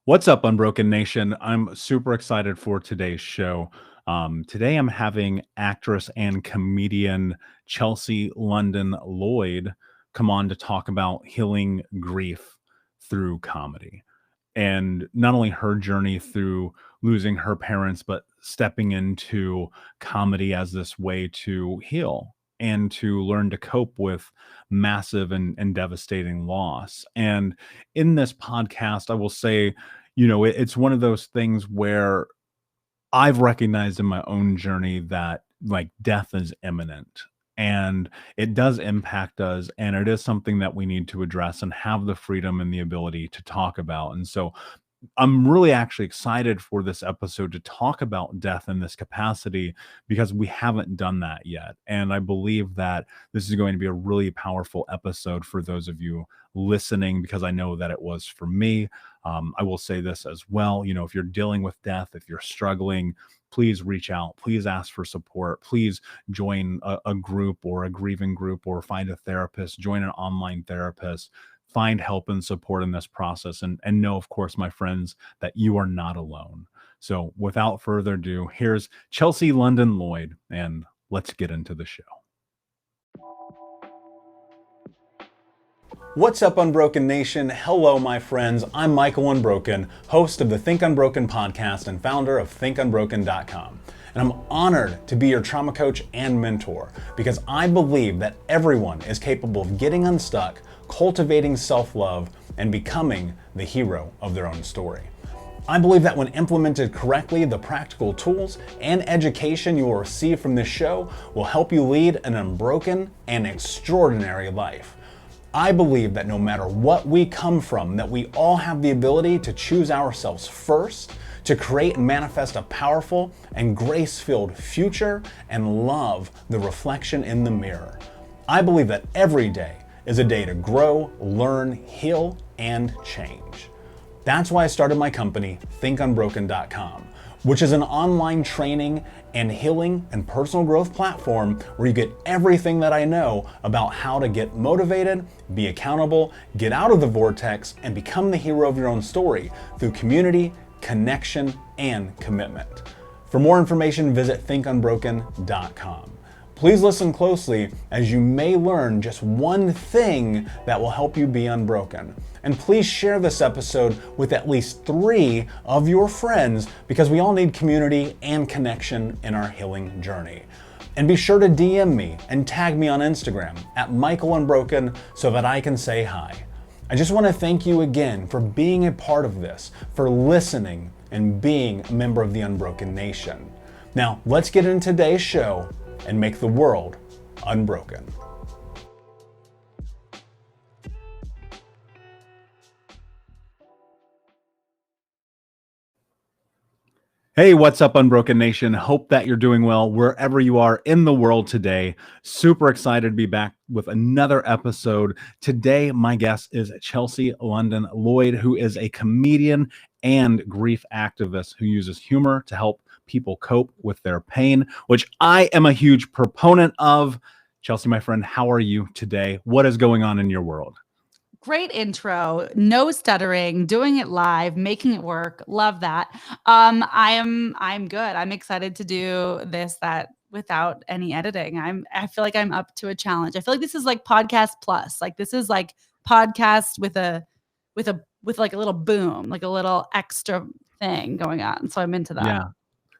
What's up, Unbroken Nation? I'm super excited for today's show. Today, I'm having actress and comedian Chelsea London Lloyd come on to talk about healing grief through comedy. And not only her journey through losing her parents, but stepping into comedy as this way to heal and to learn to cope with massive and devastating loss. And in this podcast, I will say, it's one of those things where I've recognized in my own journey that like death is imminent and it does impact us. And it is something that we need to address and have the freedom and the ability to talk about. And so I'm really actually excited for this episode to talk about death in this capacity because we haven't done that yet. And I believe that this is going to be a really powerful episode for those of you listening because I know that it was for me. I will say this as well. If you're dealing with death, if you're struggling, please reach out. Please ask for support. Please join a group or a grieving group or find a therapist, join an online therapist, find help and support in this process, and know, of course, my friends, that you are not alone. So without further ado, here's Chelsea London Lloyd, and let's get into the show. What's up, Unbroken Nation? Hello, my friends. I'm Michael Unbroken, host of the Think Unbroken podcast and founder of thinkunbroken.com. And I'm honored to be your trauma coach and mentor because I believe that everyone is capable of getting unstuck, cultivating self-love, and becoming the hero of their own story. I believe that when implemented correctly, the practical tools and education you will receive from this show will help you lead an unbroken and extraordinary life. I believe that no matter what we come from, that we all have the ability to choose ourselves first, to create and manifest a powerful and grace-filled future and love the reflection in the mirror. I believe that every day is a day to grow, learn, heal, and change. That's why I started my company, thinkunbroken.com, which is an online training and healing and personal growth platform where you get everything that I know about how to get motivated, be accountable, get out of the vortex, and become the hero of your own story through community, connection, and commitment. For more information, visit thinkunbroken.com. Please listen closely as you may learn just one thing that will help you be unbroken. And please share this episode with at least 3 of your friends because we all need community and connection in our healing journey. And be sure to DM me and tag me on Instagram at Michael Unbroken so that I can say hi. I just want to thank you again for being a part of this, for listening and being a member of the Unbroken Nation. Now, let's get into today's show and make the world unbroken. Hey, what's up, Unbroken Nation? Hope that you're doing well wherever you are in the world today. Super excited to be back with another episode. Today, my guest is Chelsea London Lloyd, who is a comedian and grief activist who uses humor to help people cope with their pain, which I am a huge proponent of. Chelsea, my friend, how are you today? What is going on in your world? Great intro, no stuttering, doing it live, making it work. Love that. I'm good. I'm excited to do that without any editing. I feel like I'm up to a challenge. I feel like this is like podcast plus. Like this is like podcast with like a little boom, like a little extra thing going on. So I'm into that. Yeah.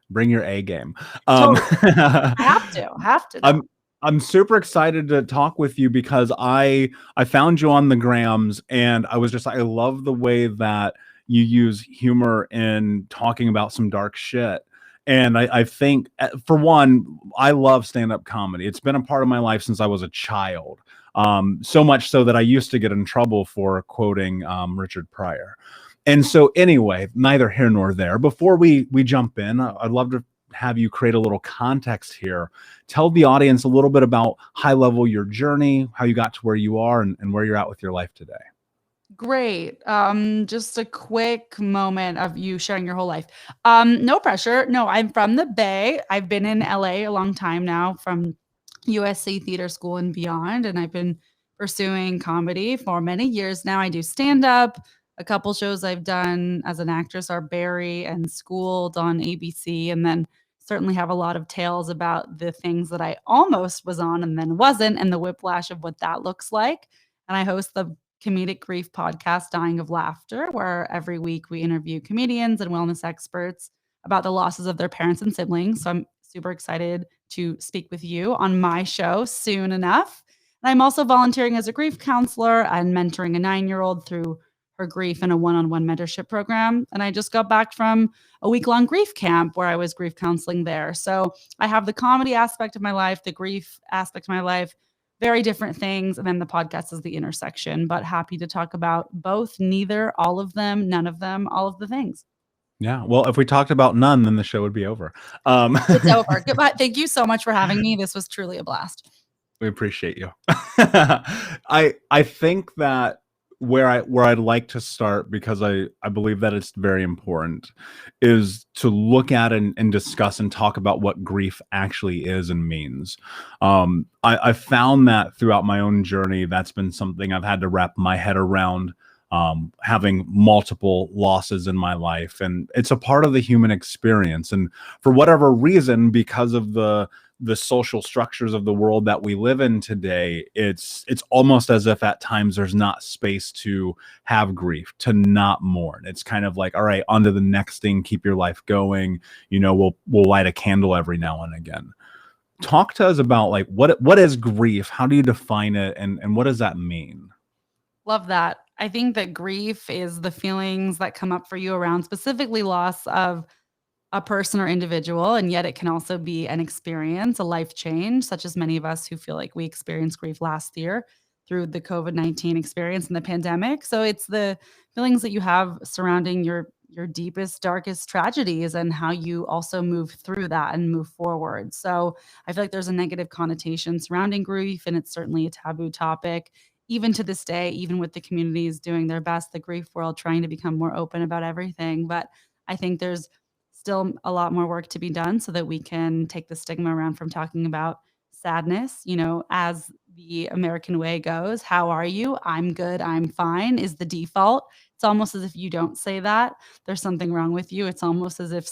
Bring your A game. Totally. Have to. I'm super excited to talk with you because I found you on the grams and I was just, I love the way that you use humor in talking about some dark shit. And I think, for one, I love stand-up comedy. It's been a part of my life since I was a child. So much so that I used to get in trouble for quoting Richard Pryor. And so anyway, neither here nor there. Before we jump in, I'd love to have you create a little context here. Tell the audience a little bit about high level your journey, how you got to where you are and where you're at with your life today. Great. Just a quick moment of you sharing your whole life. No pressure. No, I'm from the Bay. I've been in LA a long time now, from USC Theater School and beyond, and I've been pursuing comedy for many years now. I do stand up. A couple shows I've done as an actress are Barry and Schooled on ABC, and then certainly have a lot of tales about the things that I almost was on and then wasn't, and the whiplash of what that looks like. And I host the comedic grief podcast, Dying of Laughter, where every week we interview comedians and wellness experts about the losses of their parents and siblings. So I'm super excited to speak with you on my show soon enough. And I'm also volunteering as a grief counselor and mentoring a 9-year-old through her grief in a one-on-one mentorship program. And I just got back from a week-long grief camp where I was grief counseling there. So I have the comedy aspect of my life, the grief aspect of my life, very different things. And then the podcast is the intersection, but happy to talk about both, neither, all of them, none of them, all of the things. Yeah. Well, if we talked about none, then the show would be over. It's over. Goodbye. Thank you so much for having me. This was truly a blast. We appreciate you. I think that where I'd like to start, because I believe that it's very important, is to look at and discuss and talk about what grief actually is and means. I found that throughout my own journey, that's been something I've had to wrap my head around, having multiple losses in my life. And it's a part of the human experience. And for whatever reason, because of the social structures of the world that we live in today, it's almost as if at times there's not space to have grief, to not mourn. It's kind of like, all right, on to the next thing, keep your life going. We'll light a candle every now and again. Talk to us about like what is grief? How do you define it? And what does that mean? Love that. I think that grief is the feelings that come up for you around specifically loss of a person or individual, and yet it can also be an experience, a life change, such as many of us who feel like we experienced grief last year through the COVID-19 experience and the pandemic. So it's the feelings that you have surrounding your deepest, darkest tragedies and how you also move through that and move forward. So I feel like there's a negative connotation surrounding grief, and it's certainly a taboo topic. Even to this day, even with the communities doing their best, the grief world trying to become more open about everything. But I think there's still a lot more work to be done so that we can take the stigma around from talking about sadness. As the American way goes, how are you? I'm good, I'm fine is the default. It's almost as if you don't say that, there's something wrong with you. It's almost as if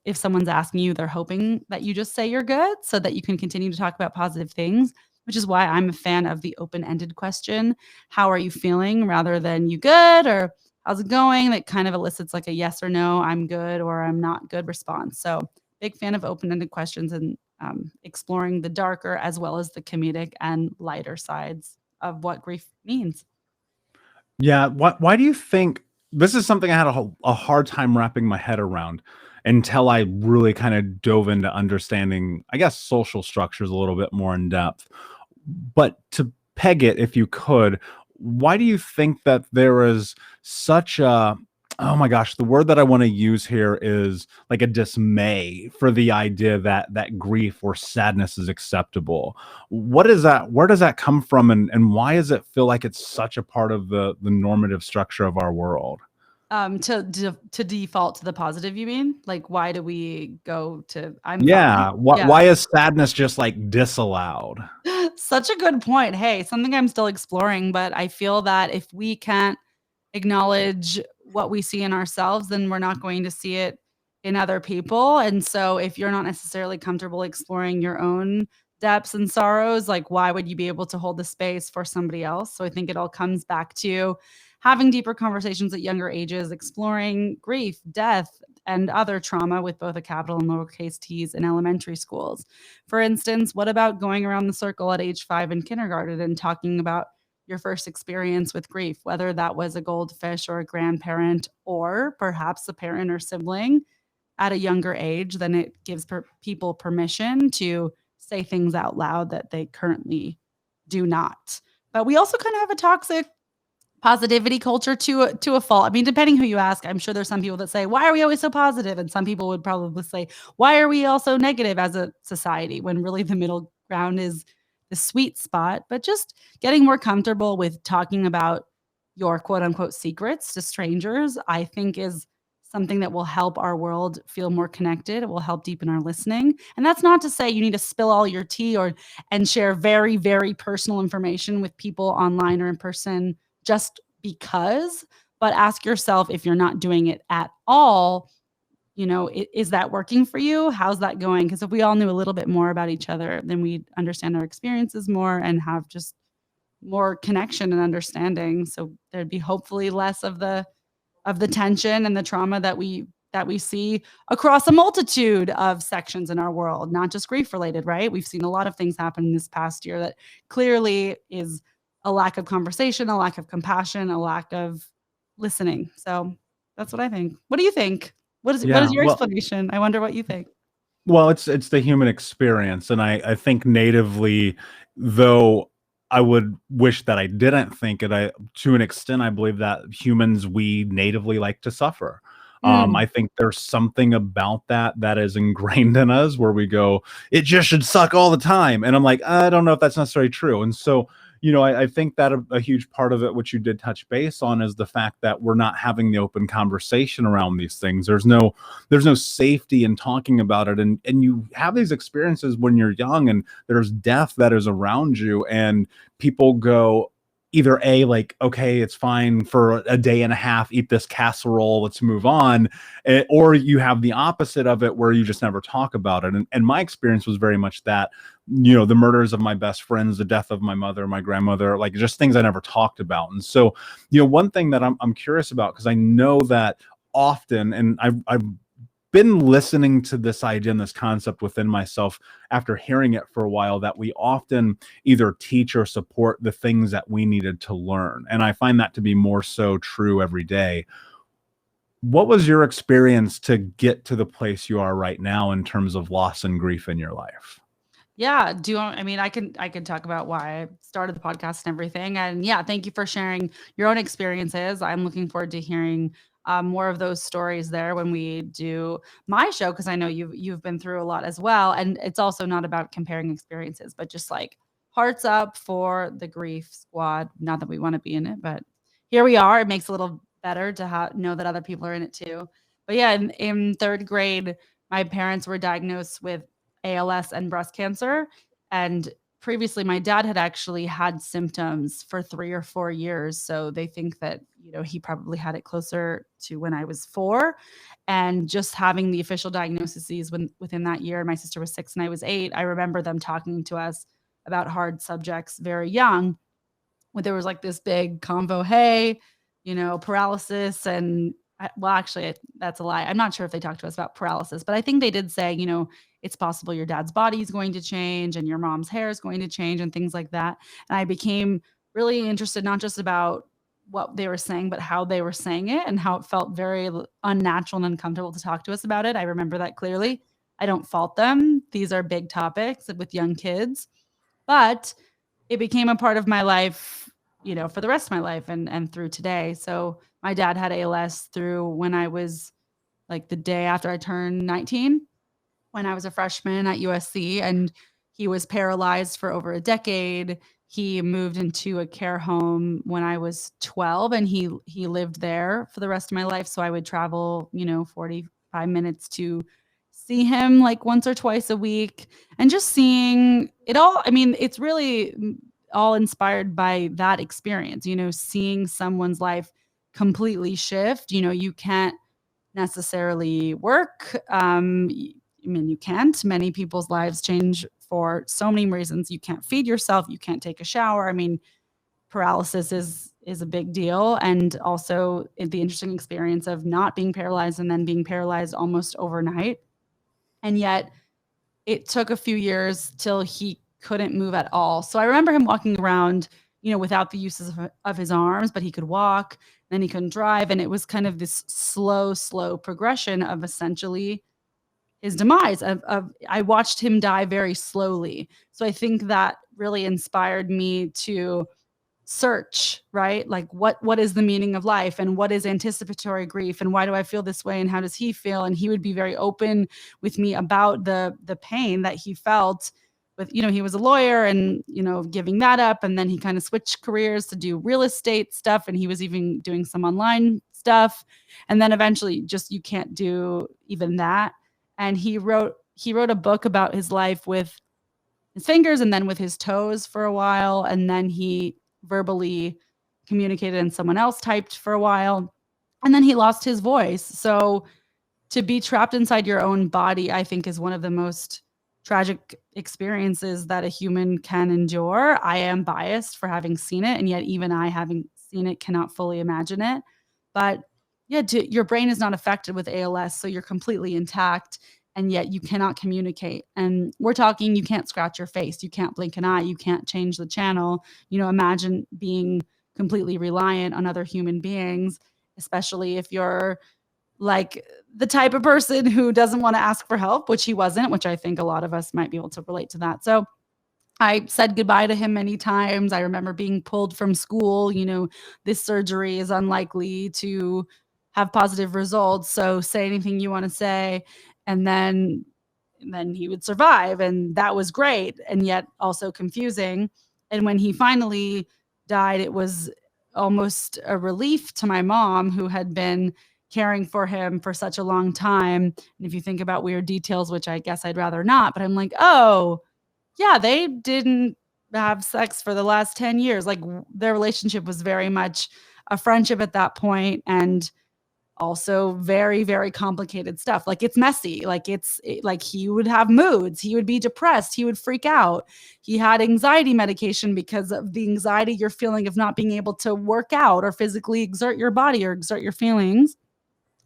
if someone's asking you, they're hoping that you just say you're good so that you can continue to talk about positive things, which is why I'm a fan of the open-ended question, how are you feeling, rather than you good or how's it going? That kind of elicits like a yes or no, I'm good or I'm not good response. So big fan of open-ended questions and exploring the darker as well as the comedic and lighter sides of what grief means. Yeah. Why do you think this is something I had a hard time wrapping my head around until I really kind of dove into understanding, I guess, social structures a little bit more in depth. But to peg it, if you could, why do you think that there is such a, oh my gosh, the word that I want to use here is like a dismay for the idea that grief or sadness is acceptable? What is that? Where does that come from? And why does it feel like it's such a part of the normative structure of our world? To default to the positive, you mean? Like, why do we go to I'm Yeah. fine? Why is sadness just like disallowed? Such a good point. Hey, something I'm still exploring, but I feel that if we can't acknowledge what we see in ourselves, then we're not going to see it in other people. And so if you're not necessarily comfortable exploring your own depths and sorrows, like why would you be able to hold the space for somebody else? So I think it all comes back to having deeper conversations at younger ages, exploring grief, death, and other trauma with both a capital and lowercase t's in elementary schools. For instance, what about going around the circle at age 5 in kindergarten and talking about your first experience with grief, whether that was a goldfish or a grandparent, or perhaps a parent or sibling at a younger age? Then it gives people permission to say things out loud that they currently do not. But we also kind of have a toxic positivity culture to a fault. I mean, depending who you ask, I'm sure there's some people that say, why are we always so positive? And some people would probably say, why are we all so negative as a society? When really the middle ground is the sweet spot. But just getting more comfortable with talking about your quote unquote secrets to strangers, I think is something that will help our world feel more connected. It will help deepen our listening. And that's not to say you need to spill all your tea and share very, very personal information with people online or in person just because, but ask yourself, if you're not doing it at all, is that working for you? How's that going? Because if we all knew a little bit more about each other, then we'd understand our experiences more and have just more connection and understanding. So there'd be hopefully less of the tension and the trauma that we see across a multitude of sections in our world, not just grief related, right? We've seen a lot of things happen this past year that clearly is a lack of conversation, a lack of compassion, a lack of listening. So that's what I think. What do you think? What is Yeah, your explanation? I wonder what you think. well, it's the human experience, and I think natively, though I would wish that I didn't think it, to an extent, I believe that humans, we natively like to suffer. Mm. I think there's something about that is ingrained in us where we go, it just should suck all the time. And I'm like, I don't know if that's necessarily true. And so, I think that a huge part of it, which you did touch base on, is the fact that we're not having the open conversation around these things. There's no safety in talking about it. And you have these experiences when you're young and there's death that is around you, and people go, either A, like, okay, it's fine for a day and a half, eat this casserole, let's move on. Or you have the opposite of it where you just never talk about it. And my experience was very much that, the murders of my best friends, the death of my mother, my grandmother, like just things I never talked about. And so, one thing that I'm curious about, because I know that often, and I've been listening to this idea and this concept within myself after hearing it for a while, that we often either teach or support the things that we needed to learn. And I find that to be more so true every day. What was your experience to get to the place you are right now in terms of loss and grief in your life? Yeah. I mean, I can talk about why I started the podcast and everything. And yeah, thank you for sharing your own experiences. I'm looking forward to hearing more of those stories there when we do my show, because I know you've been through a lot as well. And it's also not about comparing experiences, but just like hearts up for the grief squad. Not that we want to be in it, but here we are. It makes it a little better to know that other people are in it too. But yeah, in third grade, my parents were diagnosed with ALS and breast cancer. And previously, my dad had actually had symptoms for 3 or 4 years. So they think that, he probably had it closer to when I was 4. And just having the official diagnoses within that year, my sister was 6 and I was 8. I remember them talking to us about hard subjects very young, when there was like this big convo, hey, paralysis and well, actually, that's a lie. I'm not sure if they talked to us about paralysis, but I think they did say, it's possible your dad's body is going to change and your mom's hair is going to change and things like that. And I became really interested, not just about what they were saying, but how they were saying it and how it felt very unnatural and uncomfortable to talk to us about it. I remember that clearly. I don't fault them. These are big topics with young kids, but it became a part of my life, for the rest of my life and through today. So my dad had ALS through when I was like the day after I turned 19, when I was a freshman at USC, and he was paralyzed for over a decade. He moved into a care home when I was 12, and he lived there for the rest of my life. So I would travel, 45 minutes to see him like once or twice a week, and just seeing it all. I mean, it's really all inspired by that experience, seeing someone's life completely shift. You can't necessarily work. I mean, you can't. Many people's lives change for so many reasons. You can't feed yourself. You can't take a shower. I mean, paralysis is a big deal, and also the interesting experience of not being paralyzed and then being paralyzed almost overnight. And yet, it took a few years till he couldn't move at all. So I remember him walking around, without the uses of his arms, but he could walk. Then he couldn't drive, and it was kind of this slow progression of essentially his demise. Of I watched him die very slowly. So I think that really inspired me to search, right? Like what is the meaning of life, and what is anticipatory grief, and why do I feel this way, and how does he feel? And he would be very open with me about the pain that he felt with, he was a lawyer and, giving that up, and then he kind of switched careers to do real estate stuff, and he was even doing some online stuff, and then eventually just you can't do even that. And he wrote a book about his life with his fingers and then with his toes for a while, and then he verbally communicated and someone else typed for a while. And then he lost his voice. So to be trapped inside your own body, I think, is one of the most tragic experiences that a human can endure. I am biased for having seen it, and yet even I, having seen it, cannot fully imagine it. But yeah, your brain is not affected with ALS, so you're completely intact, and yet you cannot communicate. And we're talking, you can't scratch your face, you can't blink an eye, you can't change the channel. Imagine being completely reliant on other human beings, especially if you're like the type of person who doesn't want to ask for help, which he wasn't, which I think a lot of us might be able to relate to that. So I said goodbye to him many times. I remember being pulled from school. This surgery is unlikely to have positive results. So say anything you want to say. And then he would survive. And that was great. And yet also confusing. And when he finally died, it was almost a relief to my mom, who had been caring for him for such a long time. And if you think about weird details, which I guess I'd rather not, but I'm like, oh, yeah, they didn't have sex for the last 10 years. Like, their relationship was very much a friendship at that point, and also very, very complicated stuff. Like, it's messy. Like, like he would have moods. He would be depressed. He would freak out. He had anxiety medication because of the anxiety you're feeling of not being able to work out or physically exert your body or exert your feelings.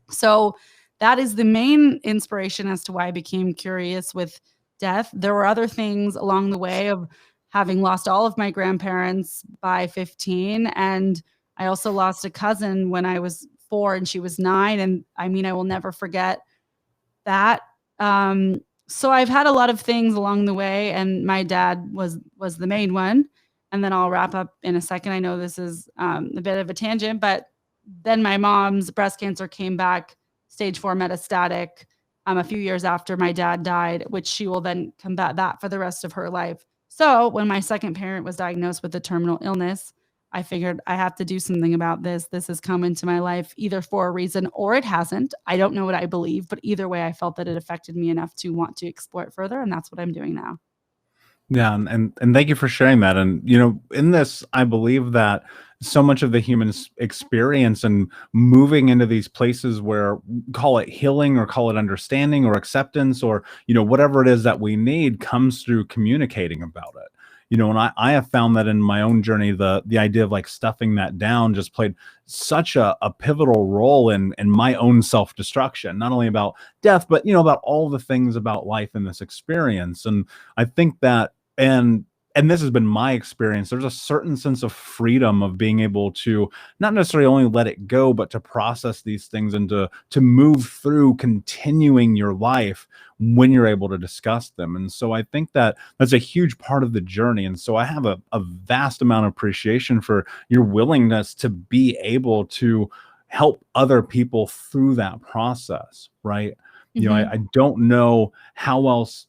So that is the main inspiration as to why I became curious with death. There were other things along the way of having lost all of my grandparents by 15. And I also lost a cousin when I was 4 and she was 9. And I mean, I will never forget that. So I've had a lot of things along the way, and my dad was the main one. And then I'll wrap up in a second. I know this is a bit of a tangent, but then my mom's breast cancer came back stage 4 metastatic a few years after my dad died, which she will then combat that for the rest of her life. So when my second parent was diagnosed with a terminal illness, I figured I have to do something about this. This has come into my life either for a reason or it hasn't. I don't know what I believe, but either way, I felt that it affected me enough to want to explore it further. And that's what I'm doing now. Yeah, and thank you for sharing that. And in this, I believe that so much of the human experience and moving into these places where, call it healing or call it understanding or acceptance or whatever it is that we need, comes through communicating about it. And I have found that in my own journey, the idea of like stuffing that down just played such a pivotal role in my own self-destruction, not only about death, but about all the things about life in this experience. And I think that and this has been my experience, there's a certain sense of freedom of being able to not necessarily only let it go, but to process these things and to move through continuing your life when you're able to discuss them. And so I think that that's a huge part of the journey. And so I have a vast amount of appreciation for your willingness to be able to help other people through that process, right? Mm-hmm. I don't know how else.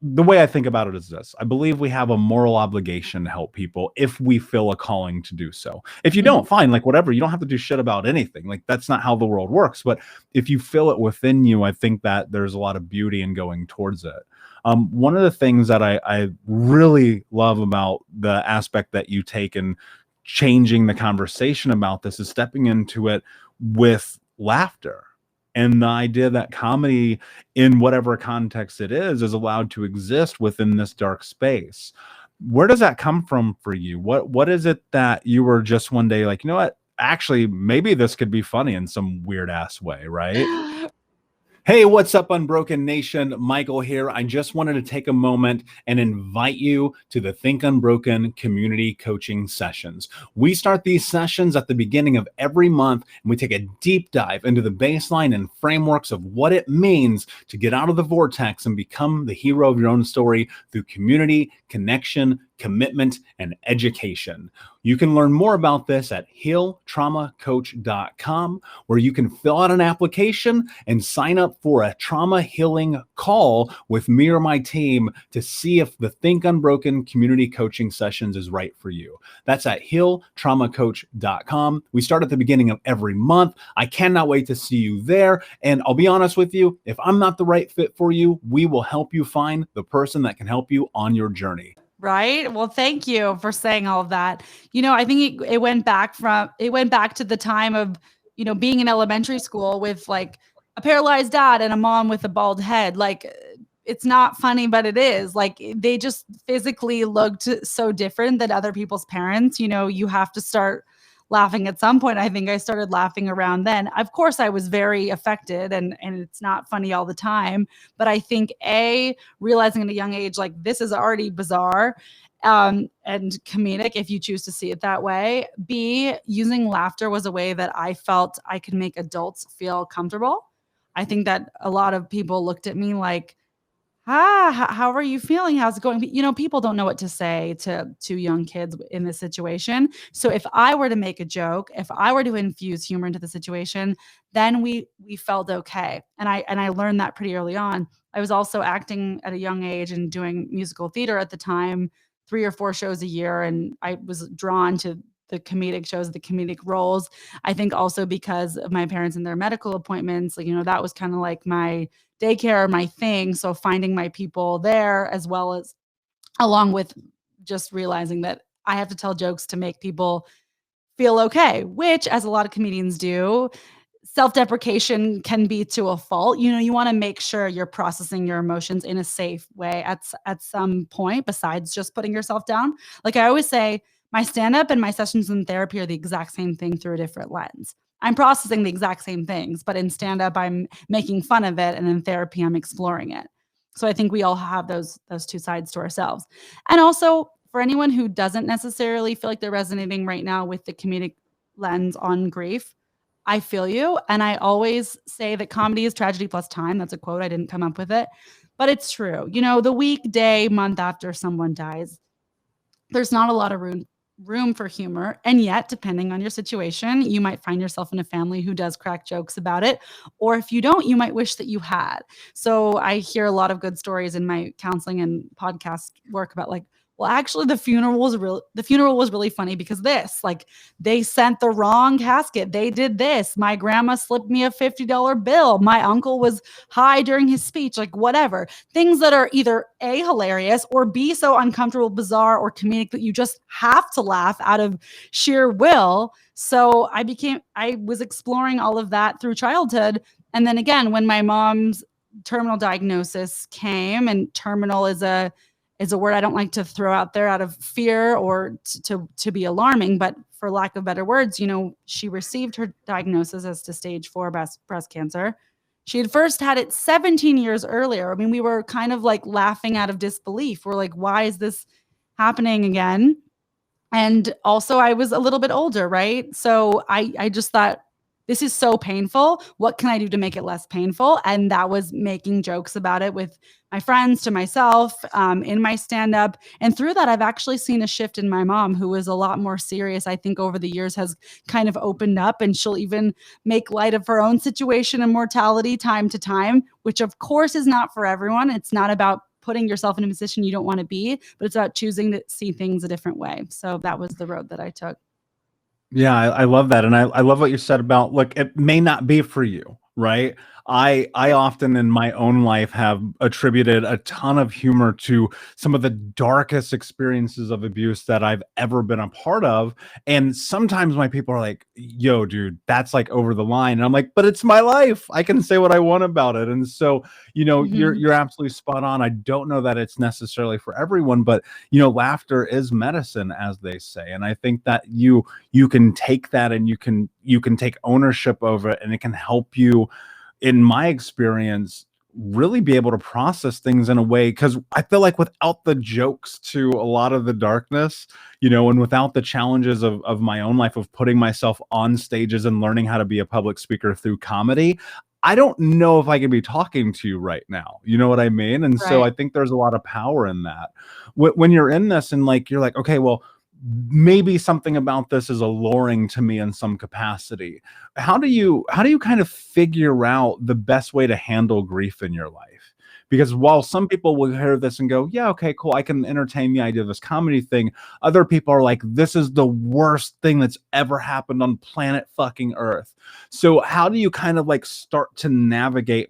The way I think about it is this: I believe we have a moral obligation to help people if we feel a calling to do so. If you don't, fine, like whatever, you don't have to do shit about anything. Like, that's not how the world works. But if you feel it within you, I think that there's a lot of beauty in going towards it. One of the things that I really love about the aspect that you take in changing the conversation about this is stepping into it with laughter. And the idea that comedy, in whatever context it is allowed to exist within this dark space. Where does that come from for you? What is it that you were just one day like, you know what? Actually, maybe this could be funny in some weird ass way, right? Hey, what's up, Unbroken Nation? Michael here. I just wanted to take a moment and invite you to the Think Unbroken community coaching sessions. We start these sessions at the beginning of every month, and we take a deep dive into the baseline and frameworks of what it means to get out of the vortex and become the hero of your own story through community, connection, commitment, and education. You can learn more about this at healtraumacoach.com, where you can fill out an application and sign up for a trauma healing call with me or my team to see if the Think Unbroken community coaching sessions is right for you. That's at healtraumacoach.com. We start at the beginning of every month. I cannot wait to see you there. And I'll be honest with you, if I'm not the right fit for you, we will help you find the person that can help you on your journey. Right. Well, thank you for saying all of that. I think it went back to the time of, being in elementary school with like a paralyzed dad and a mom with a bald head. Like, it's not funny, but it is. Like, they just physically looked so different than other people's parents. You have to start laughing at some point. I think I started laughing around then. Of course, I was very affected, and it's not funny all the time. But I think realizing at a young age, like, this is already bizarre, and comedic if you choose to see it that way. B, using laughter was a way that I felt I could make adults feel comfortable. I think that a lot of people looked at me like, how are you feeling? How's it going? People don't know what to say to young kids in this situation. So if I were to make a joke, if I were to infuse humor into the situation, then we felt okay. And I learned that pretty early on. I was also acting at a young age and doing musical theater at the time, 3 or 4 shows a year, and I was drawn to the comedic shows, the comedic roles. I think also because of my parents and their medical appointments, like, that was kind of like my daycare, my thing. So finding my people there, as well as along with just realizing that I have to tell jokes to make people feel okay, which, as a lot of comedians do, self-deprecation can be to a fault. You want to make sure you're processing your emotions in a safe way at some point, besides just putting yourself down. Like I always say, my stand-up and my sessions in therapy are the exact same thing through a different lens. I'm processing the exact same things, but in stand-up, I'm making fun of it, and in therapy, I'm exploring it. So I think we all have those two sides to ourselves. And also, for anyone who doesn't necessarily feel like they're resonating right now with the comedic lens on grief, I feel you. And I always say that comedy is tragedy plus time. That's a quote. I didn't come up with it, but it's true. The week, day, month after someone dies, there's not a lot of room for humor. And yet, depending on your situation, you might find yourself in a family who does crack jokes about it. Or if you don't, you might wish that you had. So I hear a lot of good stories in my counseling and podcast work about, like, well, actually the funeral was really funny because this, like, they sent the wrong casket. They did this. My grandma slipped me a $50 bill. My uncle was high during his speech, like, whatever. Things that are either A, hilarious, or B, so uncomfortable, bizarre, or comedic that you just have to laugh out of sheer will. So I was exploring all of that through childhood. And then again, when my mom's terminal diagnosis came, and terminal is a word I don't like to throw out there out of fear or to be alarming, but for lack of better words, she received her diagnosis as to stage 4 breast cancer. She had first had it 17 years earlier. I mean, we were kind of like laughing out of disbelief. We're like, why is this happening again? And also, I was a little bit older, right? So I just thought, this is so painful. What can I do to make it less painful? And that was making jokes about it with my friends, to myself, in my stand-up. And through that, I've actually seen a shift in my mom, who is a lot more serious. I think over the years has kind of opened up, and she'll even make light of her own situation and mortality time to time, which of course is not for everyone. It's not about putting yourself in a position you don't want to be, but it's about choosing to see things a different way. So that was the road that I took. Yeah, I love that. And I love what you said about, look, it may not be for you, right? I often in my own life have attributed a ton of humor to some of the darkest experiences of abuse that I've ever been a part of. And sometimes my people are like, yo, dude, that's like over the line. And I'm like, but it's my life. I can say what I want about it. And so, Mhm. you're absolutely spot on. I don't know that it's necessarily for everyone, but laughter is medicine, as they say. And I think that you can take that, and you can take ownership over it, and it can help you, in my experience, really be able to process things in a way, because I feel like without the jokes to a lot of the darkness, and without the challenges of my own life, of putting myself on stages and learning how to be a public speaker through comedy, I don't know if I could be talking to you right now. You know what I mean? And so Right. I think there's a lot of power in that. When you're in this, and like you're like, okay, well, maybe something about this is alluring to me in some capacity. How do you kind of figure out the best way to handle grief in your life? Because while some people will hear this and go, yeah, okay, cool, I can entertain the idea of this comedy thing, other people are like, this is the worst thing that's ever happened on planet fucking Earth. So how do you kind of like start to navigate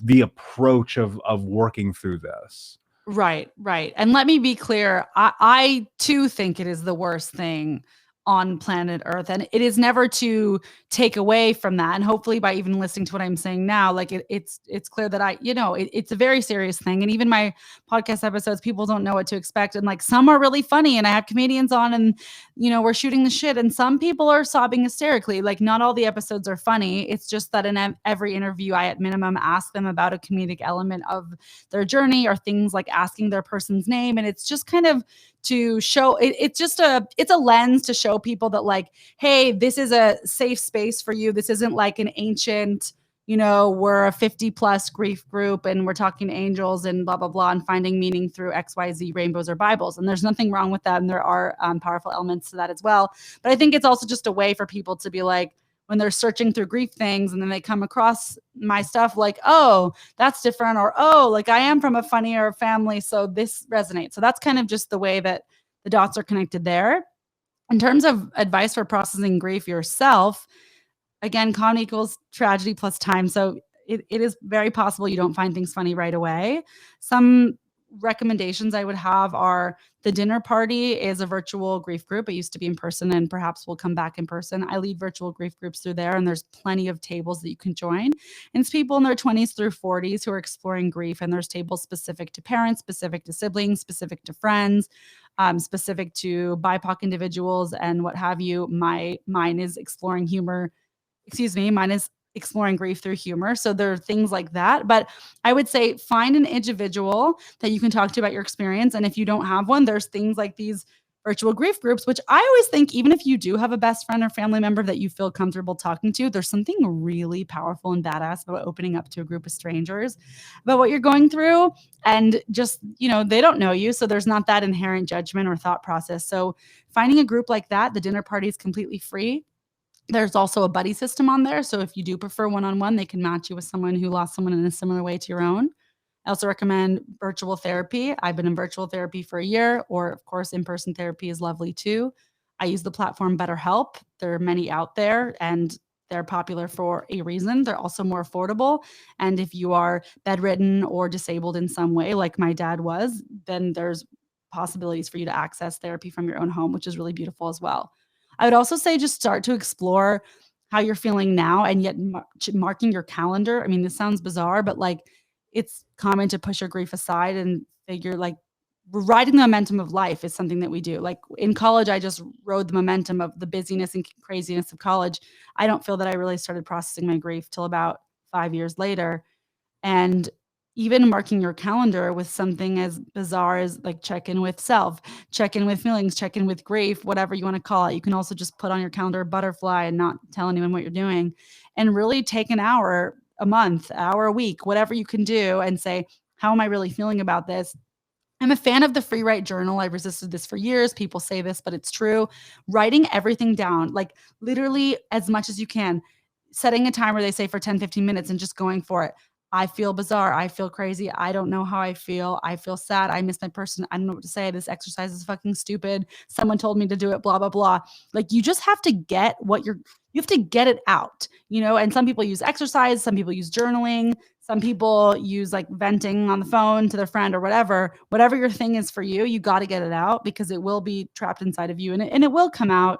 the approach of working through this? Right, right. And let me be clear, I too think it is the worst thing on planet Earth. And it is never to take away from that. And hopefully by even listening to what I'm saying now, like it's clear that it's a very serious thing. And even my podcast episodes, people don't know what to expect. And like some are really funny and I have comedians on and we're shooting the shit. And some people are sobbing hysterically. Like not all the episodes are funny. It's just that in every interview, I at minimum ask them about a comedic element of their journey or things like asking their person's name. And it's just kind of to show it's a lens to show people that like, hey, this is a safe space for you. This isn't like an ancient, we're a 50 plus grief group and we're talking angels and blah, blah, blah, and finding meaning through XYZ rainbows or Bibles. And there's nothing wrong with that. And there are powerful elements to that as well. But I think it's also just a way for people to be like, when they're searching through grief things and then they come across my stuff like, oh, that's different. Or, oh, like I am from a funnier family. So this resonates. So that's kind of just the way that the dots are connected there. In terms of advice for processing grief yourself, again, comedy equals tragedy plus time. So it is very possible you don't find things funny right away. Some recommendations I would have are the dinner party is a virtual grief group. It used to be in person and perhaps we'll come back in person. I lead virtual grief groups through there and there's plenty of tables that you can join. And it's people in their 20s through 40s who are exploring grief. And there's tables specific to parents, specific to siblings, specific to friends, specific to BIPOC individuals and what have you. Mine is exploring grief through humor. So there are things like that. But I would say find an individual that you can talk to about your experience. And if you don't have one, there's things like these virtual grief groups, which I always think, even if you do have a best friend or family member that you feel comfortable talking to, there's something really powerful and badass about opening up to a group of strangers about what you're going through. And just, they don't know you. So there's not that inherent judgment or thought process. So finding a group like that, the dinner party is completely free. There's also a buddy system on there. So if you do prefer one-on-one, they can match you with someone who lost someone in a similar way to your own. I also recommend virtual therapy. I've been in virtual therapy for a year, or of course, in-person therapy is lovely too. I use the platform BetterHelp. There are many out there and they're popular for a reason. They're also more affordable. And if you are bedridden or disabled in some way, like my dad was, then there's possibilities for you to access therapy from your own home, which is really beautiful as well. I would also say just start to explore how you're feeling now and yet marking your calendar. I mean, this sounds bizarre, but like it's common to push your grief aside and figure like riding the momentum of life is something that we do. Like in college, I just rode the momentum of the busyness and craziness of college. I don't feel that I really started processing my grief till about 5 years later. And even marking your calendar with something as bizarre as like check in with self, check in with feelings, check in with grief, whatever you want to call it. You can also just put on your calendar butterfly and not tell anyone what you're doing and really take an hour a month, hour a week, whatever you can do and say, how am I really feeling about this? I'm a fan of the free write journal. I've resisted this for years. People say this, but it's true. Writing everything down, like literally as much as you can, setting a timer, they say for 10, 15 minutes and just going for it. I feel bizarre. I feel crazy. I don't know how I feel. I feel sad. I miss my person. I don't know what to say. This exercise is fucking stupid. Someone told me to do it, blah, blah, blah. Like you just have to get you have to get it out, and some people use exercise. Some people use journaling. Some people use like venting on the phone to their friend or whatever your thing is for you, you got to get it out because it will be trapped inside of you and it will come out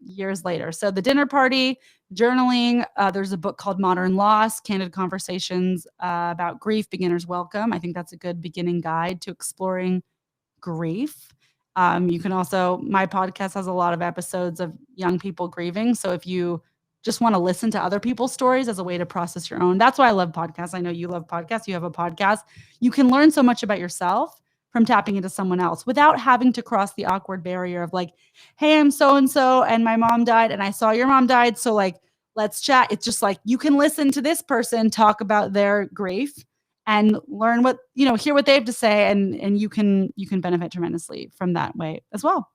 years later. So the dinner party, journaling, there's a book called Modern Loss, Candid Conversations about Grief, Beginner's Welcome. I think that's a good beginning guide to exploring grief. You can also, my podcast has a lot of episodes of young people grieving. So if you just want to listen to other people's stories as a way to process your own, that's why I love podcasts. I know you love podcasts. You have a podcast. You can learn so much about yourself from tapping into someone else without having to cross the awkward barrier of like, hey, I'm so-and-so and my mom died and I saw your mom died. So like, let's chat. It's just like, you can listen to this person talk about their grief and learn what, hear what they have to say. And you can benefit tremendously from that way as well.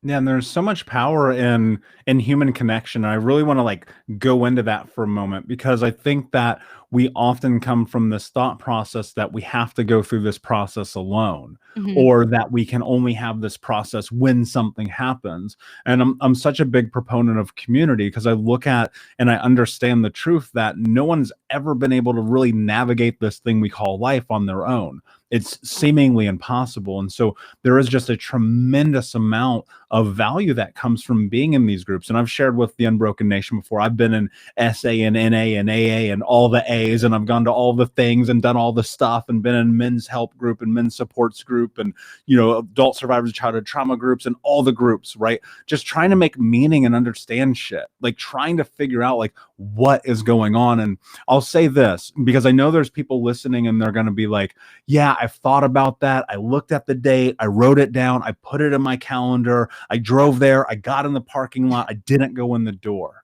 Yeah, and there's so much power in human connection. I really want to like go into that for a moment because I think that we often come from this thought process that we have to go through this process alone, Mhm. or that we can only have this process when something happens. And I'm such a big proponent of community, because I look at and I understand the truth that no one's ever been able to really navigate this thing we call life on their own. It's seemingly impossible. And so there is just a tremendous amount of value that comes from being in these groups. And I've shared with the Unbroken Nation before, I've been in SA and NA and AA and all the A's, and I've gone to all the things and done all the stuff, and been in men's help group and men's supports group, and, you know, adult survivors of childhood trauma groups, and all the groups, right? Just trying to make meaning and understand shit, like trying to figure out like what is going on. And I'll say this, because I know there's people listening and they're going to be like, yeah, I've thought about that. I looked at the date, I wrote it down, I put it in my calendar, I drove there, I got in the parking lot, I didn't go in the door.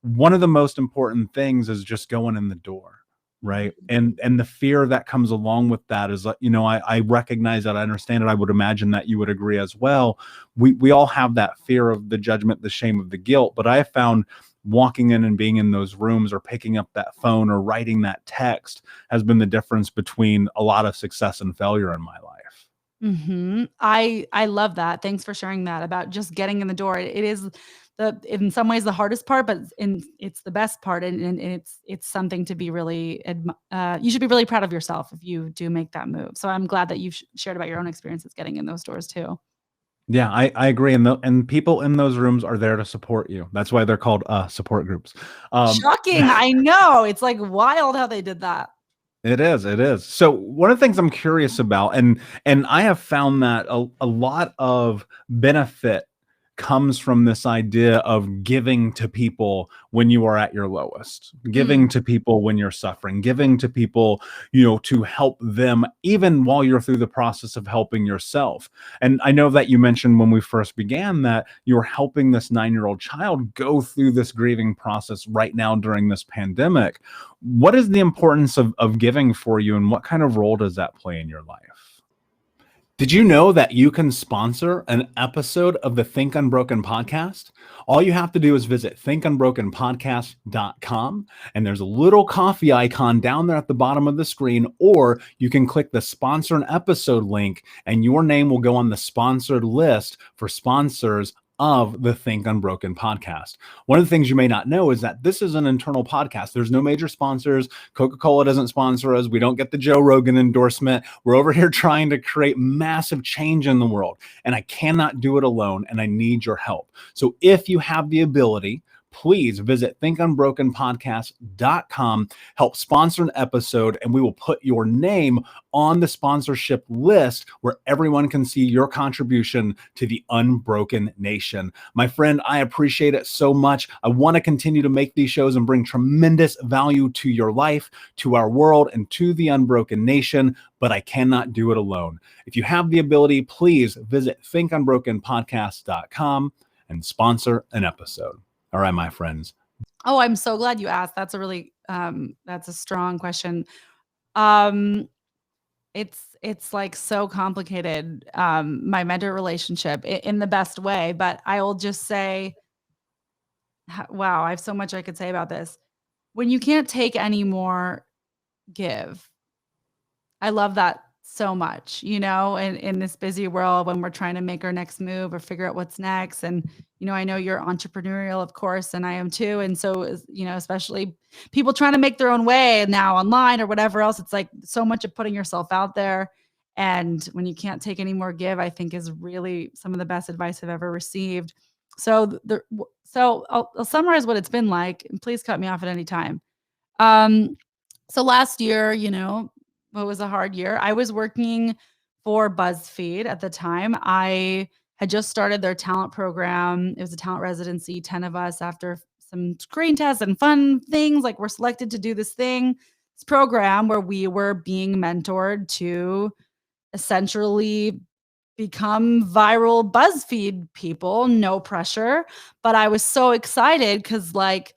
One of the most important things is just going in the door, right? And the fear that comes along with that is, you know, I recognize that, I understand it. I would imagine that you would agree as well. We all have that fear of the judgment, the shame, of the guilt. But I have found walking in and being in those rooms, or picking up that phone, or writing that text, has been the difference between a lot of success and failure in my life. I love that. Thanks for sharing that about just getting in the door. It is in some ways the hardest part, but it's the best part, and it's something to be really you should be really proud of yourself if you do make that move. So I'm glad that you've shared about your own experiences getting in those doors too. Yeah, I agree. And people in those rooms are there to support you. That's why they're called support groups. Shocking. I know. It's like wild how they did that. It is. It is. So one of the things I'm curious about, and I have found that a lot of benefit comes from this idea of giving to people when you are at your lowest, giving to people when you're suffering, giving to people, you know, to help them even while you're through the process of helping yourself. And I know that you mentioned when we first began that you're helping this 9-year-old child go through this grieving process right now during this pandemic. What is the importance of giving for you, and what kind of role does that play in your life? Did you know that you can sponsor an episode of the Think Unbroken podcast? All you have to do is visit thinkunbrokenpodcast.com, and there's a little coffee icon down there at the bottom of the screen, or you can click the sponsor an episode link, and your name will go on the sponsored list for sponsors of the Think Unbroken podcast. One of the things you may not know is that this is an internal podcast. There's no major sponsors. Coca-Cola doesn't sponsor us. We don't get the Joe Rogan endorsement. We're over here trying to create massive change in the world, and I cannot do it alone, and I need your help. So if you have the ability, please visit thinkunbrokenpodcast.com, help sponsor an episode, and we will put your name on the sponsorship list where everyone can see your contribution to the Unbroken Nation. My friend, I appreciate it so much. I want to continue to make these shows and bring tremendous value to your life, to our world, and to the Unbroken Nation, but I cannot do it alone. If you have the ability, please visit thinkunbrokenpodcast.com and sponsor an episode. All right, my friends. Oh, I'm so glad you asked. That's a really that's a strong question. Um it's like so complicated, my mentor relationship in the best way, but I will just say, wow, I have so much I could say about this. When you can't take any more, give. I love that so much, you know, in this busy world when we're trying to make our next move or figure out what's next. And, you know, I know you're entrepreneurial, of course, and I am too. And so, you know, especially people trying to make their own way now online or whatever else, it's like so much of putting yourself out there. And when you can't take any more, give, I think is really some of the best advice I've ever received. So, I'll summarize what it's been like, and please cut me off at any time. Um, so last year, you know, it was a hard year. I was working for BuzzFeed at the time. I had just started their talent program. It was a talent residency, 10 of us after some screen tests and fun things. Like, we're selected to do this program where we were being mentored to essentially become viral BuzzFeed people, no pressure. But I was so excited because, like,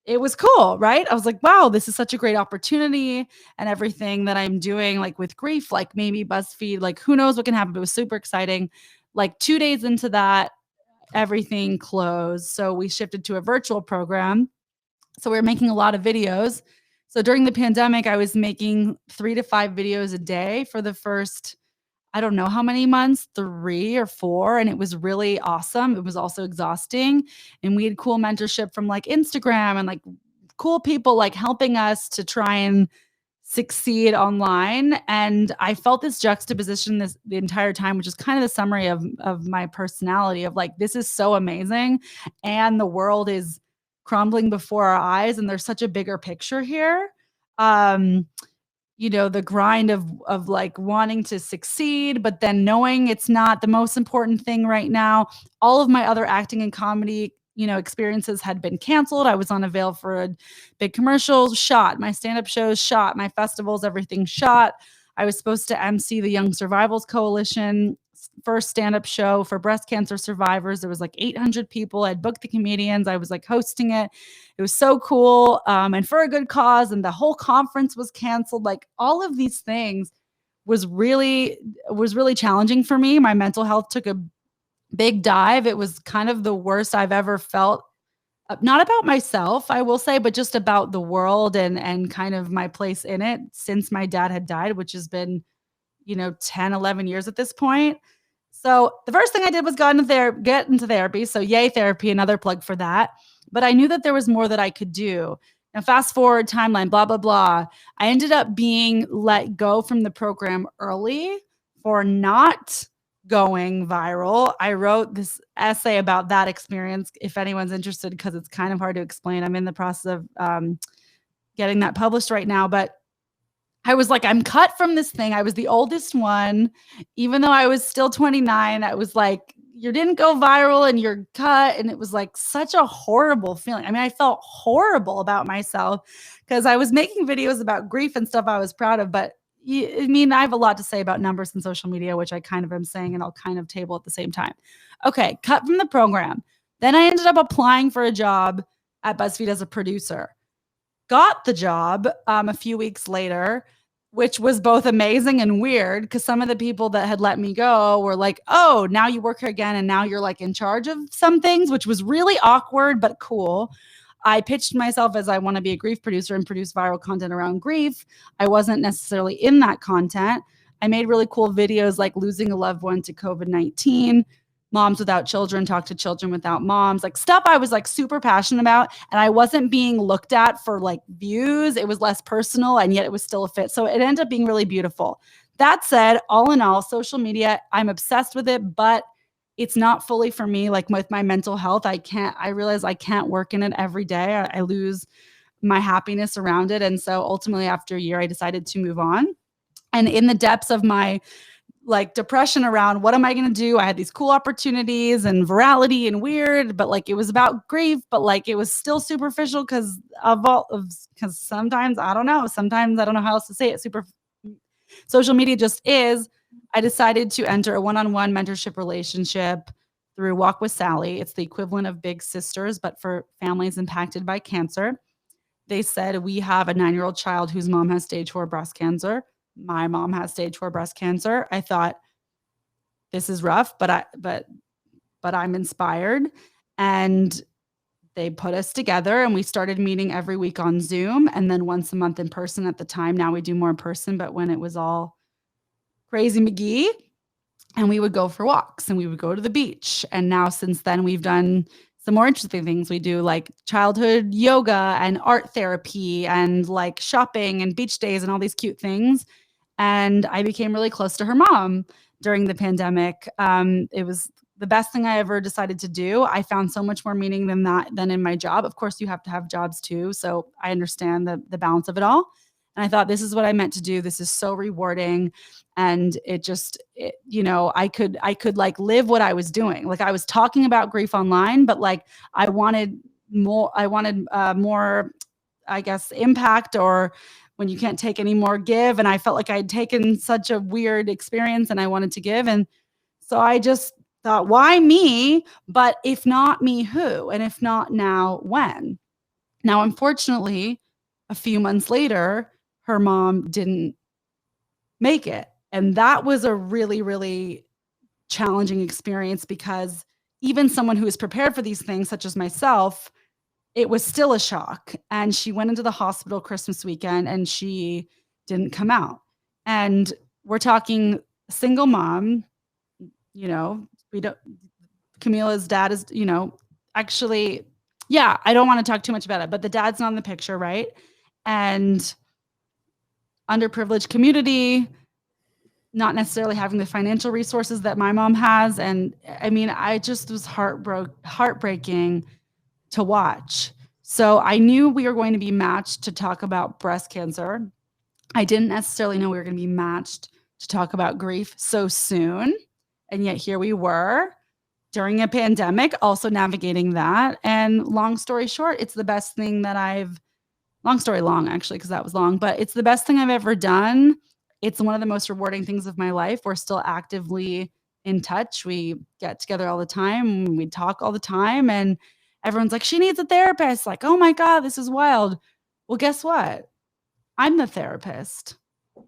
it was cool, right? I was like, wow, this is such a great opportunity, and everything that I'm doing, like with grief, like maybe BuzzFeed, like who knows what can happen, but it was super exciting. Like 2 days into that, everything closed. So we shifted to a virtual program. So we were making a lot of videos. So during the pandemic, I was making 3 to 5 videos a day for the first, I don't know how many months, 3 or 4, and it was really awesome. It was also exhausting, and we had cool mentorship from like Instagram and like cool people like helping us to try and succeed online. And I felt this juxtaposition the entire time, which is kind of the summary of my personality of like, this is so amazing. And the world is crumbling before our eyes. And there's such a bigger picture here. Um, the grind of like wanting to succeed, but then knowing it's not the most important thing right now. All of my other acting and comedy, experiences had been canceled. I was on a veil for a big commercial, shot. My stand-up shows shot. My festivals, everything shot. I was supposed to MC the Young Survivals Coalition first stand-up show for breast cancer survivors. There was like 800 people. I'd booked the comedians. I was like hosting it. It was so cool, and for a good cause. And the whole conference was canceled. Like all of these things was really challenging for me. My mental health took a big dive. It was kind of the worst I've ever felt. Not about myself, I will say, but just about the world and kind of my place in it since my dad had died, which has been 10, 11 years at this point. So the first thing I did was get into therapy. So yay, therapy, another plug for that. But I knew that there was more that I could do. Now, fast forward timeline, blah, blah, blah. I ended up being let go from the program early for not going viral. I wrote this essay about that experience, if anyone's interested, because it's kind of hard to explain. I'm in the process of getting that published right now. But I was like, I'm cut from this thing. I was the oldest one. Even though I was still 29, I was like, you didn't go viral and you're cut. And it was like such a horrible feeling. I mean, I felt horrible about myself because I was making videos about grief and stuff I was proud of. But I have a lot to say about numbers and social media, which I kind of am saying, and I'll kind of table at the same time. Okay, cut from the program. Then I ended up applying for a job at BuzzFeed as a producer. Got the job a few weeks later, which was both amazing and weird because some of the people that had let me go were like, oh, now you work here again and now you're like in charge of some things, which was really awkward but cool. I pitched myself as I want to be a grief producer and produce viral content around grief. I wasn't necessarily in that content. I made really cool videos like losing a loved one to COVID-19, moms without children, talk to children without moms, like stuff I was like super passionate about. And I wasn't being looked at for like views. It was less personal and yet it was still a fit. So it ended up being really beautiful. That said, all in all, social media, I'm obsessed with it, but it's not fully for me. Like with my mental health, I realize I can't work in it every day. I lose my happiness around it. And so ultimately after a year, I decided to move on. And in the depths of my like depression around what am I going to do? I had these cool opportunities and virality and weird, but like it was about grief, but like it was still superficial because sometimes I don't know. Sometimes I don't know how else to say it. Social media just is. I decided to enter a one-on-one mentorship relationship through Walk with Sally. It's the equivalent of Big Sisters, but for families impacted by cancer. They said, we have a 9-year-old child whose mom has stage 4 breast cancer. My mom has stage 4 breast cancer. I thought, this is rough, but I'm inspired. And they put us together and we started meeting every week on Zoom and then once a month in person at the time. Now we do more in person, but when it was all crazy McGee, and we would go for walks and we would go to the beach. And now since then we've done some more interesting things. We do like childhood yoga and art therapy and like shopping and beach days and all these cute things. And I became really close to her mom during the pandemic. It was the best thing I ever decided to do. I found so much more meaning than in my job. Of course, you have to have jobs too. So I understand the balance of it all. And I thought, this is what I meant to do. This is so rewarding. And I could like live what I was doing. Like I was talking about grief online, but like I wanted more, I guess, impact, or when you can't take any more, give. And I felt like I'd taken such a weird experience and I wanted to give. And so I just thought, why me? But if not me, who? And if not now, when? Now, unfortunately, a few months later, her mom didn't make it. And that was a really, really challenging experience because even someone who is prepared for these things, such as myself, it was still a shock. And she went into the hospital Christmas weekend and she didn't come out. And we're talking single mom, you know, we don't, Camila's dad is, you know, actually, yeah, I don't want to talk too much about it, but the dad's not in the picture, right? And underprivileged community, not necessarily having the financial resources that my mom has. And I mean, I just was heartbreaking to watch. So I knew we were going to be matched to talk about breast cancer. I didn't necessarily know we were going to be matched to talk about grief so soon. And yet here we were during a pandemic, also navigating that. And long story short, it's the best thing that long story long, actually, because that was long, but it's the best thing I've ever done. It's one of the most rewarding things of my life. We're still actively in touch. We get together all the time. We talk all the time. And everyone's like, she needs a therapist. Like, oh my God, this is wild. Well, guess what? I'm the therapist.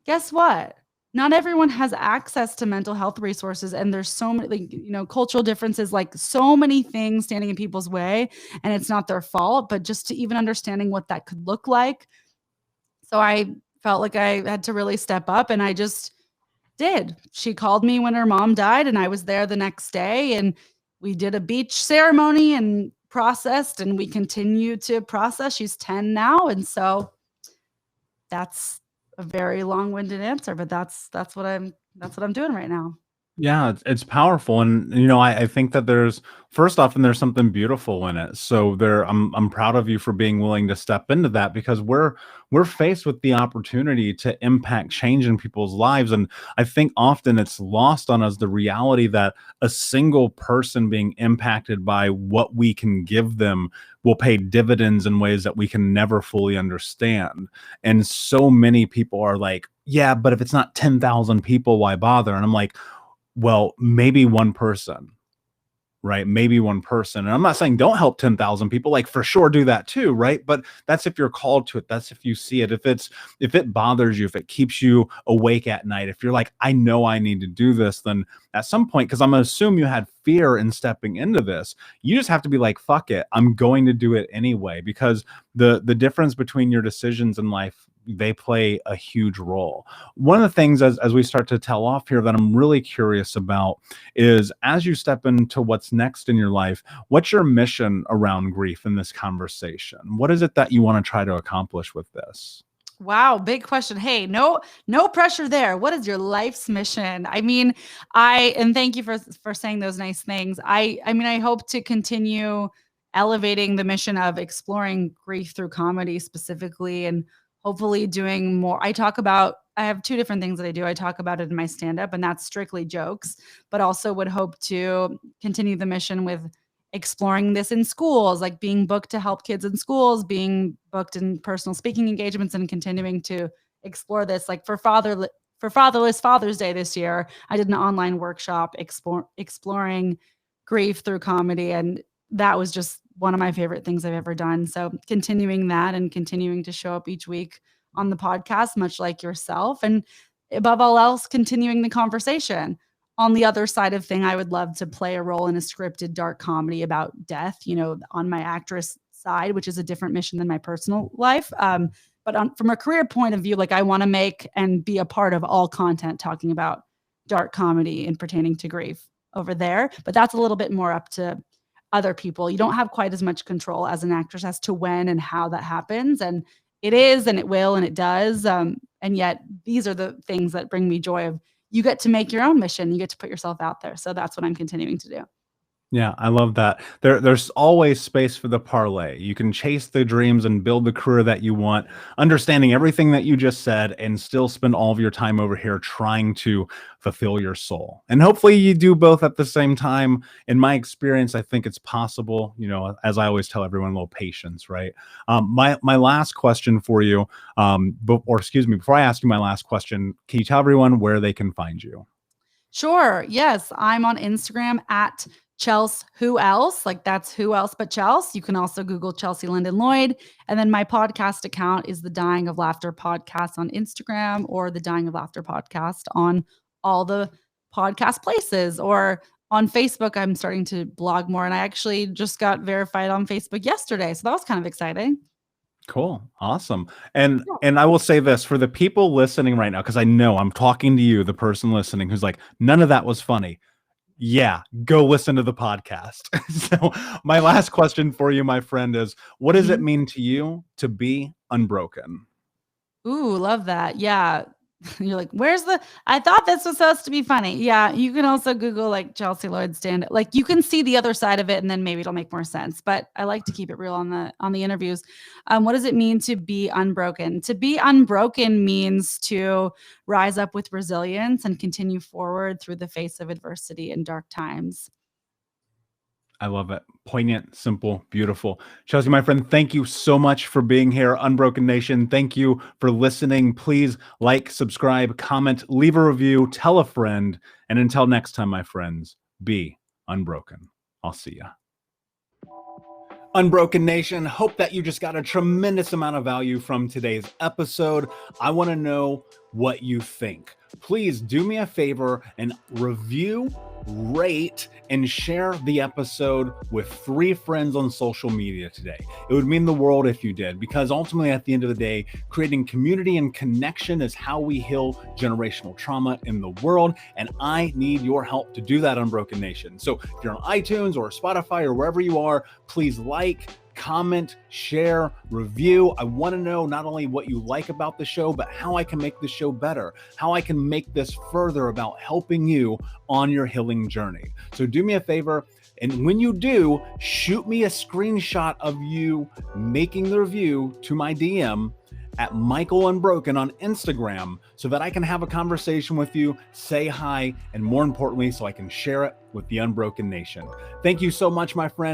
Guess what? Not everyone has access to mental health resources. And there's so many, like, you know, cultural differences, like so many things standing in people's way. And it's not their fault, but just to even understanding what that could look like. So I felt like I had to really step up, and I just did. She called me when her mom died, and I was there the next day, and we did a beach ceremony and processed, and we continue to process. She's 10 now. And so that's a very long-winded answer, but that's what I'm doing right now. Yeah, it's powerful, and I think that there's first off, and there's something beautiful in it. So I'm proud of you for being willing to step into that, because we're faced with the opportunity to impact change in people's lives, and I think often it's lost on us the reality that a single person being impacted by what we can give them will pay dividends in ways that we can never fully understand. And so many people are like, yeah, but if it's not 10,000 people, why bother? And I'm like, well, maybe one person, right? Maybe one person. And I'm not saying don't help 10,000 people, like for sure do that too, right? But that's if you're called to it. That's if you see it. If it bothers you, if it keeps you awake at night, if you're like, I know I need to do this, then at some point, because I'm gonna assume you had fear in stepping into this, you just have to be like, fuck it, I'm going to do it anyway. Because the difference between your decisions in life, they play a huge role. One of the things as we start to tell off here that I'm really curious about is, as you step into what's next in your life, what's your mission around grief in this conversation? What is it that you want to try to accomplish with this? Wow, big question. Hey, no pressure there. What is your life's mission? I mean, and thank you for saying those nice things. I mean, I hope to continue elevating the mission of exploring grief through comedy specifically, and hopefully doing more. I have two different things that I do. I talk about it in my stand-up, and that's strictly jokes, but also would hope to continue the mission with exploring this in schools, like being booked to help kids in schools, being booked in personal speaking engagements, and continuing to explore this. Like for Fatherless Father's Day this year, I did an online workshop exploring grief through comedy, and that was just one of my favorite things I've ever done. So continuing that and continuing to show up each week on the podcast, much like yourself, and above all else, continuing the conversation. On the other side of thing, I would love to play a role in a scripted dark comedy about death, on my actress side, which is a different mission than my personal life. But from a career point of view, like I want to make and be a part of all content talking about dark comedy and pertaining to grief over there. But that's a little bit more up to other people. You don't have quite as much control as an actress as to when and how that happens. And it is, and it will, and it does. And yet these are the things that bring me joy of, you get to make your own mission. You get to put yourself out there. So that's what I'm continuing to do. Yeah, I love that. There's always space for the parlay. You can chase the dreams and build the career that you want, understanding everything that you just said, and still spend all of your time over here trying to fulfill your soul. And hopefully you do both at the same time. In my experience, I think it's possible. As I always tell everyone, a little patience, right? My last question for you, before I ask you my last question, can you tell everyone where they can find you? Sure. Yes, I'm on Instagram at Chelsea Who Else, like that's who else but Chelsea. You can also Google Chelsea London Lloyd. And then my podcast account is the Dying of Laughter podcast on Instagram, or the Dying of Laughter podcast on all the podcast places. Or on Facebook, I'm starting to blog more, and I actually just got verified on Facebook yesterday. So that was kind of exciting. Cool. Awesome. And I will say this for the people listening right now, because I know I'm talking to you, the person listening who's like, none of that was funny. Yeah, go listen to the podcast. So my last question for you, my friend, is what does it mean to you to be unbroken? Ooh, love that. Yeah. You're like, I thought this was supposed to be funny. Yeah. You can also Google like Chelsea Lloyd stand. Like you can see the other side of it and then maybe it'll make more sense. But I like to keep it real on the interviews. What does it mean to be unbroken? To be unbroken means to rise up with resilience and continue forward through the face of adversity and dark times. I love it. Poignant, simple, beautiful. Chelsea, my friend, thank you so much for being here. Unbroken Nation, thank you for listening. Please like, subscribe, comment, leave a review, tell a friend. And until next time, my friends, be unbroken. I'll see ya. Unbroken Nation, hope that you just got a tremendous amount of value from today's episode. I want to know what you think. Please do me a favor and review, rate, and share the episode with 3 friends on social media today. It would mean the world if you did, because ultimately at the end of the day, creating community and connection is how we heal generational trauma in the world. And I need your help to do that, Unbroken Nation. So if you're on iTunes or Spotify or wherever you are, please like, comment, share, review. I want to know not only what you like about the show, but how I can make the show better, how I can make this further about helping you on your healing journey. So do me a favor, and when you do, shoot me a screenshot of you making the review to my DM at Michael Unbroken on Instagram so that I can have a conversation with you, say hi, and more importantly, so I can share it with the Unbroken Nation. Thank you so much, my friend.